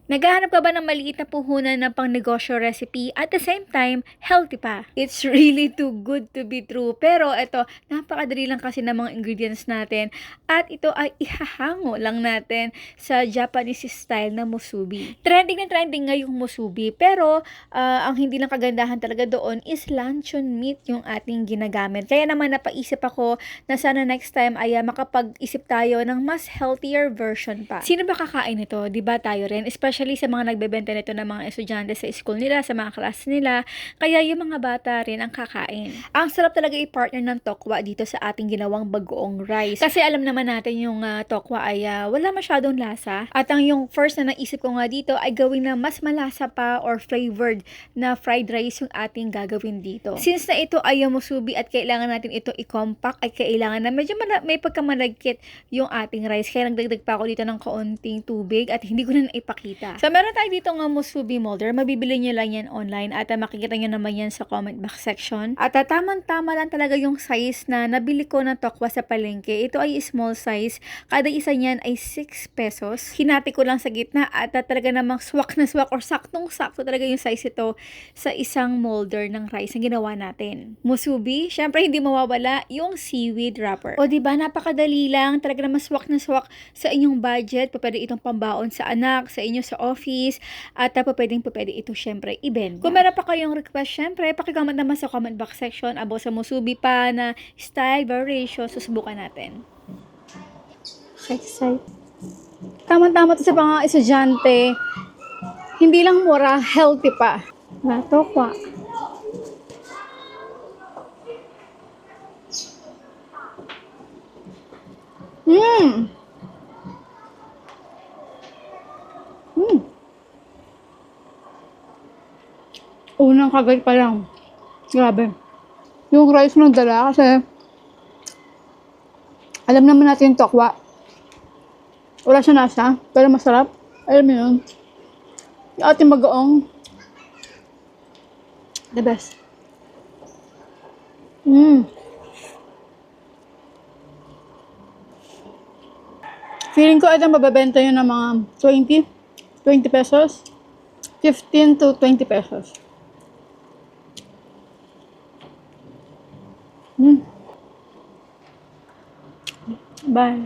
Naghahanap ka ba ng maliit na puhunan ng pangnegosyo recipe at the same time, healthy pa? It's really too good to be true. Pero ito, napakadali lang kasi ng mga ingredients natin at ito ay ihahango lang natin sa Japanese style na musubi. Trending na trending nga yung musubi pero ang hindi lang kagandahan talaga doon is luncheon meat yung ating ginagamit. Kaya naman napaisip ako na sana next time ay makapag-isip tayo ng mas healthier version pa. Sino ba kakain nito? Diba tayo rin? Especially sa mga nagbebenta nito ng mga estudyante sa school nila, sa mga class nila. Kaya yung mga bata rin ang kakain. Ang sarap talaga i-partner ng tokwa dito sa ating ginawang bagoong rice. Kasi alam naman natin yung tokwa ay wala masyadong lasa. At ang yung first na naisip ko nga dito ay gawin na mas malasa pa or flavored na fried rice yung ating gagawin dito. Since na ito ay musubi at kailangan natin ito i-compact, ay kailangan na medyo may pagkamalagkit yung ating rice. Kaya nagdagdag pa ako dito ng kaunting tubig at hindi ko na naipakita. So, meron tayo dito ng musubi molder. Mabibili nyo lang yan online at makikita nyo naman yan sa comment box section. At tamang-tama lang talaga yung size na nabili ko ng tokwa sa palengke. Ito ay small size. Kada isa niyan ay 6 pesos. Hinati ko lang sa gitna at talaga namang swak na swak or saktong-sakto talaga yung size ito sa isang molder ng rice na ginawa natin. Musubi, syempre hindi mawawala yung seaweed wrapper. O diba, napakadali lang. Talaga namang swak na swak sa inyong budget. Pwede itong pambaon sa anak, sa inyo sa office, at pwede ito syempre i-bend. Kung meron pa kayong request, syempre pakicomment naman sa comment box section about sa musubi pa na style variation, susubukan natin. Excited. Tama-tama to sa mga estudyante. Hindi lang mura, healthy pa. Tokwa. Unang kagad pa lang. Grabe. Yung rice ng dala kasi alam naman natin yung tokwa. Wala siya nasa, pero masarap. Alam mo yun. Yung ating bagoong. The best. Feeling ko ito mababenta yun ng mga 20 pesos. 15 to 20 pesos. Bye.